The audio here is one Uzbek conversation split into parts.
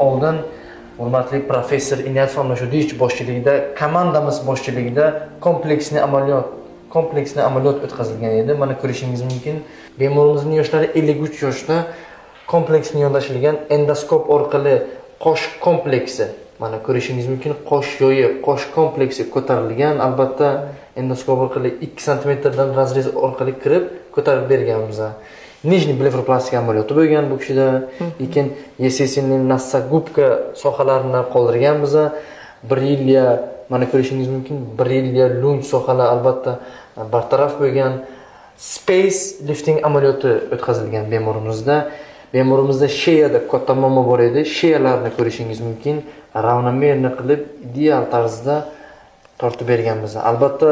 Oldin hurmatli professor Inayat Farmashodiyevich boshchiligida, komandamiz boshchiligida kompleksli amaliyot o'tkazilgan edi. Mana ko'rishingiz mumkin. Bemorimizning yoshlari 53 yoshda kompleksli yondashilgan endoskop orqali qosh kompleksi. Mana ko'rishingiz mumkin, qosh yoyi, qosh kompleksi ko'tarilgan. Albatta, endoskop orqali 2 sm dan razrez orqali kirib ko'tarib berganmiz. Nijniy blefroplastika amaliyoti bo'lgan bu kishida, lekin yesesining nassa gubka sohalarini qoldirganmiz. 1 yilga mana ko'rishingiz mumkin, 1 yilga lunj sohalar albatta bartaraf bo'lgan. Space lifting amaliyoti o'tkazilgan bemorimizda. Bemorimizda sheyada katta muammo bor edi. Sheyalarni ko'rishingiz mumkin, ravnomerni qilib ideal tarzda tortib berganmiz. Albatta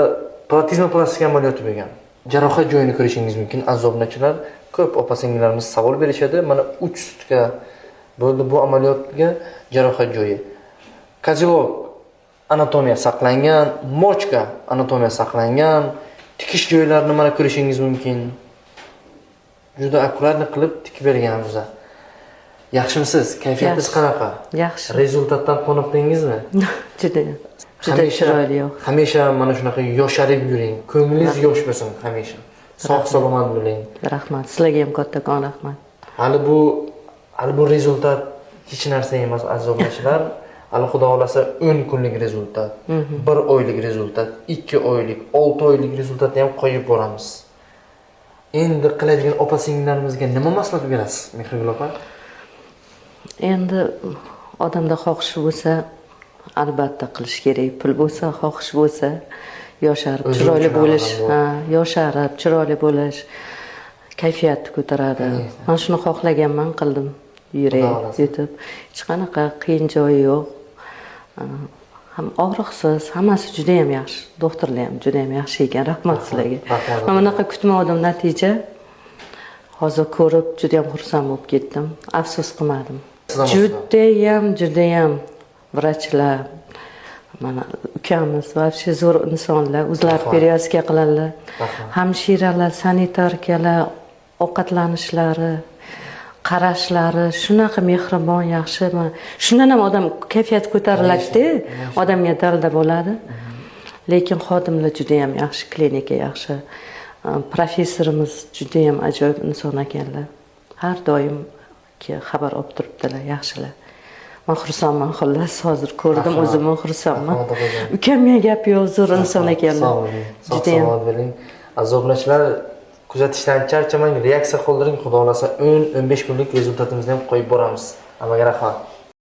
platizma plastika amaliyoti bo'lgan. Jarohat joyini ko'rishingiz mumkin, azobnachilar. Ko'p opa-singillarimiz savol berishadi. Mana 3 sutka bo'ldi bu amaliyotga jarohat joyi. Kozilok anatomiya saqlangan, mochka anatomiya saqlangan, tikish joylarini mana ko'rishingiz mumkin. Juda akkuratni qilib tikib berganmiz. Yaxshimisiz? Kayfiyatingiz qanaqa? Yaxshi. Rezultatdan qoniqdingizmi? Juda chiroyli. Hamisha mana shunaqa yosharib yuring. Ko'nglingiz yosh bo'lsin hamisha. Sog' salomat bo'ling. Rahmat. Sizlarga ham kattakon rahmat. Hali bu rezultat hech narsa emas, aziz obunachilar. Hali Xudo xolasa 10 kunlik rezultat, 1 oylik rezultat, 2 oylik, 6 oylik rezultatni ham qo'yib boramiz. Endi qiladigan opa-singillarimizga nima maslahat berasiz, Mehrigul opa? Endi odamda xohish bo'lsa, albatta qilish kerak. Pul bo'lsa, xohish bo'lsa, yosharib, chiroyli bo'lish, yosharib, chiroyli bo'lish kayfiyatni ko'taradi. Men shuni xohlaganman, qildim. Yurak yetib, hech qanaqa qiyin joyi yo'q. Ham og'riqsiz, hammasi juda ham yaxshi. Doktorlar ham juda ham yaxshi ekan. Rahmat sizlarga. Men bunaqa kutmadim natija. Hozir ko'rib juda ham xursand bo'lib ketdim. Afsus qilmadim. Juda ham vrachlar, mana ukamiz va shu zo'r insonlar, o'zlari perevozka qiladilar. Hamshiralar, sanitarkalar, ovqatlanishlari, qarashlari shunaqa mehribon, yaxshi. Shundan ham odam kayfiyat ko'tariladi, odamga dalda bo'ladi. Lekin xodimlar juda ham yaxshi, klinika yaxshi. Professorimiz juda ham ajoyib inson ekanlar. Har doim xabar olib turibdilar, yaxshilar. Men xursandman, xullas, hozir ko'rdim, o'zimni xursandman. Ukamga gap yo'q, zo'r inson ekanlar. Juda ham salomat bo'ling. Aziz obunachilar, kuzatishdan charchamang, reaksiya qoldiring. Xudo xolasa 10-15 kunlik rezultatimizni ham qo'yib boramiz. Hammaga rahmat.